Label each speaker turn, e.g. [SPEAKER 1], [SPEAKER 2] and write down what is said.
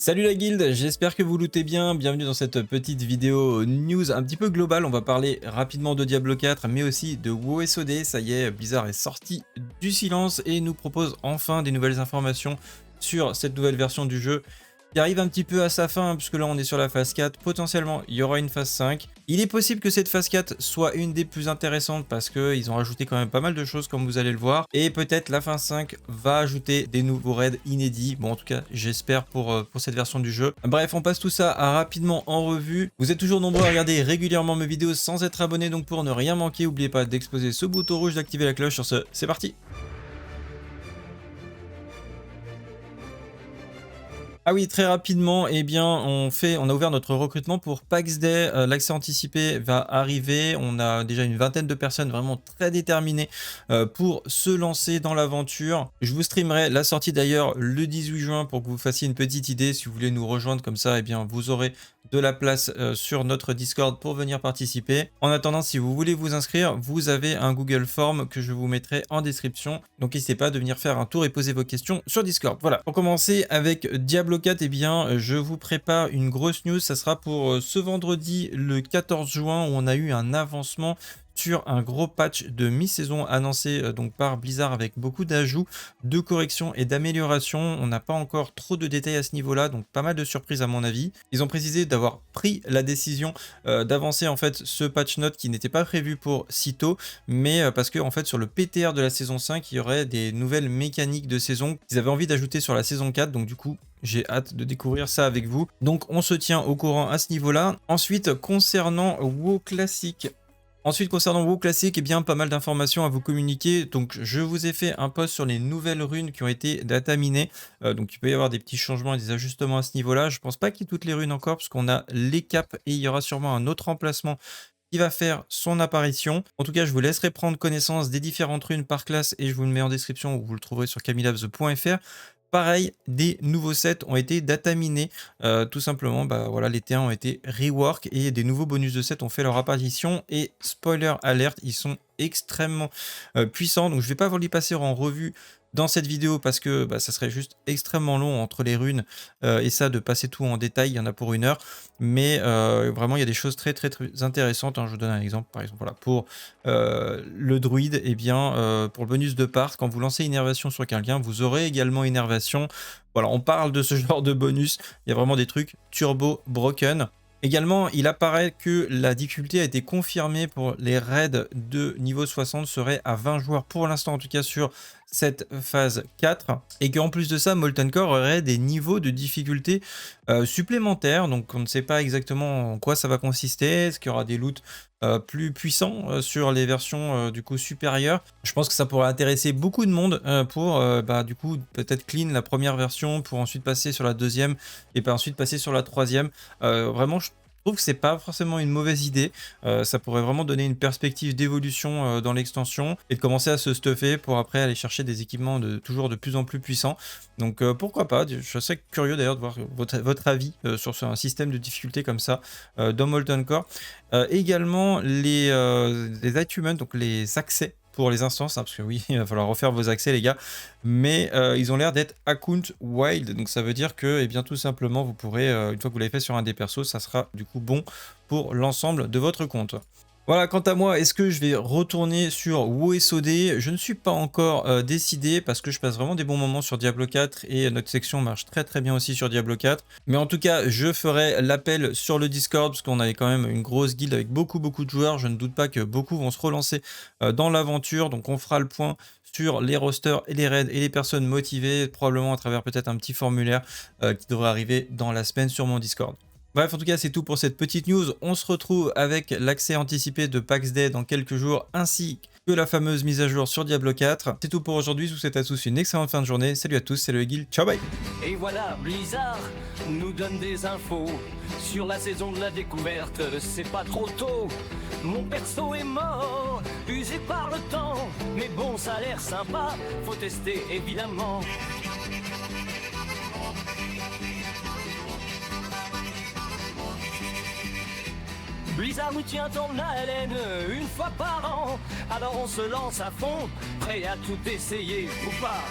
[SPEAKER 1] Salut la guilde, j'espère que vous lootez bien, bienvenue dans cette petite vidéo news un petit peu globale. On va parler rapidement de Diablo 4 mais aussi de WOSOD. Ça y est, Blizzard est sorti du silence et nous propose enfin des nouvelles informations sur cette nouvelle version du jeu qui arrive un petit peu à sa fin, puisque là on est sur la phase 4, potentiellement il y aura une phase 5. Il est possible que cette phase 4 soit une des plus intéressantes parce qu'ils ont rajouté quand même pas mal de choses comme vous allez le voir, et peut-être la phase 5 va ajouter des nouveaux raids inédits, bon en tout cas j'espère pour cette version du jeu. Bref, on passe tout ça rapidement en revue. Vous êtes toujours nombreux à regarder régulièrement mes vidéos sans être abonné, donc pour ne rien manquer, n'oubliez pas d'exposer ce bouton rouge, d'activer la cloche. Sur ce, c'est parti. Ah oui, très rapidement, eh bien, on a ouvert notre recrutement pour PAX Day. L'accès anticipé va arriver. On a déjà une vingtaine de personnes vraiment très déterminées pour se lancer dans l'aventure. Je vous streamerai la sortie d'ailleurs le 18 juin pour que vous fassiez une petite idée. Si vous voulez nous rejoindre comme ça, eh bien, vous aurez de la place sur notre Discord pour venir participer. En attendant, si vous voulez vous inscrire, vous avez un Google Form que je vous mettrai en description. Donc n'hésitez pas de venir faire un tour et poser vos questions sur Discord. Voilà, pour commencer avec Diablo 4, eh bien, je vous prépare une grosse news. Ça sera pour ce vendredi, le 14 juin, où on a eu un avancement sur un gros patch de mi-saison annoncé donc par Blizzard, avec beaucoup d'ajouts, de corrections et d'améliorations. On n'a pas encore trop de détails à ce niveau-là, donc pas mal de surprises à mon avis. Ils ont précisé d'avoir pris la décision d'avancer en fait ce patch note qui n'était pas prévu pour si tôt, mais parce que en fait sur le PTR de la saison 5, il y aurait des nouvelles mécaniques de saison qu'ils avaient envie d'ajouter sur la saison 4, donc du coup j'ai hâte de découvrir ça avec vous. Donc on se tient au courant à ce niveau-là. Ensuite, concernant WoW Classic, eh bien, pas mal d'informations à vous communiquer. Donc, je vous ai fait un post sur les nouvelles runes qui ont été dataminées. Donc, il peut y avoir des petits changements et des ajustements à ce niveau-là. Je pense pas qu'il y ait toutes les runes encore, parce qu'on a les caps et il y aura sûrement un autre emplacement qui va faire son apparition. En tout cas, je vous laisserai prendre connaissance des différentes runes par classe et je vous le mets en description, où vous le trouverez sur camilabs.fr. Pareil, des nouveaux sets ont été dataminés, tout simplement, bah voilà, les T1 ont été rework et des nouveaux bonus de sets ont fait leur apparition. Et spoiler alert, ils sont extrêmement puissants, donc je vais pas vous les passer en revue dans cette vidéo parce que bah, ça serait juste extrêmement long entre les runes et ça, de passer tout en détail, il y en a pour 1 heure. Mais vraiment, il y a des choses très intéressantes, hein. Je vous donne un exemple, par exemple, voilà, pour le druide, et bien, pour le bonus de part, quand vous lancez Innervation sur quelqu'un, vous aurez également Innervation. Voilà, on parle de ce genre de bonus, il y a vraiment des trucs turbo broken. Également, il apparaît que la difficulté a été confirmée pour les raids de niveau 60, serait à 20 joueurs pour l'instant, en tout cas sur cette phase 4, et qu'en plus de ça, Molten Core aurait des niveaux de difficulté supplémentaires. Donc on ne sait pas exactement en quoi ça va consister. Est-ce qu'il y aura des loots plus puissants sur les versions du coup supérieures? Je pense que ça pourrait intéresser beaucoup de monde pour bah, du coup peut-être clean la première version pour ensuite passer sur la deuxième et puis ensuite passer sur la troisième. Vraiment, je trouve que c'est pas forcément une mauvaise idée. Ça pourrait vraiment donner une perspective d'évolution dans l'extension et de commencer à se stuffer pour après aller chercher des équipements toujours de plus en plus puissants. Donc pourquoi pas, je suis assez curieux d'ailleurs de voir votre avis sur un système de difficulté comme ça dans Molten Core. Également les achievements, donc les accès pour les instances, hein, parce que oui, il va falloir refaire vos accès les gars, mais ils ont l'air d'être account wild, donc ça veut dire que, eh bien, tout simplement, vous pourrez, une fois que vous l'avez fait sur un des persos, ça sera du coup bon pour l'ensemble de votre compte. Voilà, quant à moi, est-ce que je vais retourner sur WOSOD? Je ne suis pas encore décidé, parce que je passe vraiment des bons moments sur Diablo 4 et notre section marche très bien aussi sur Diablo 4. Mais en tout cas, je ferai l'appel sur le Discord, parce qu'on avait quand même une grosse guilde avec beaucoup de joueurs. Je ne doute pas que beaucoup vont se relancer dans l'aventure, donc on fera le point sur les rosters et les raids et les personnes motivées, probablement à travers peut-être un petit formulaire qui devrait arriver dans la semaine sur mon Discord. Bref, en tout cas, c'est tout pour cette petite news. On se retrouve avec l'accès anticipé de PAX Day dans quelques jours, ainsi que la fameuse mise à jour sur Diablo 4. C'est tout pour aujourd'hui. Je vous souhaite à tous une excellente fin de journée. Salut à tous, c'est le Guild. Ciao, bye.
[SPEAKER 2] Et voilà, Blizzard nous donne des infos sur la saison de la découverte. C'est pas trop tôt. Mon perso est mort, usé par le temps. Mais bon, ça a l'air sympa, faut tester évidemment. Blizzard nous tient en haleine une fois par an. Alors on se lance à fond, prêt à tout essayer ou pas.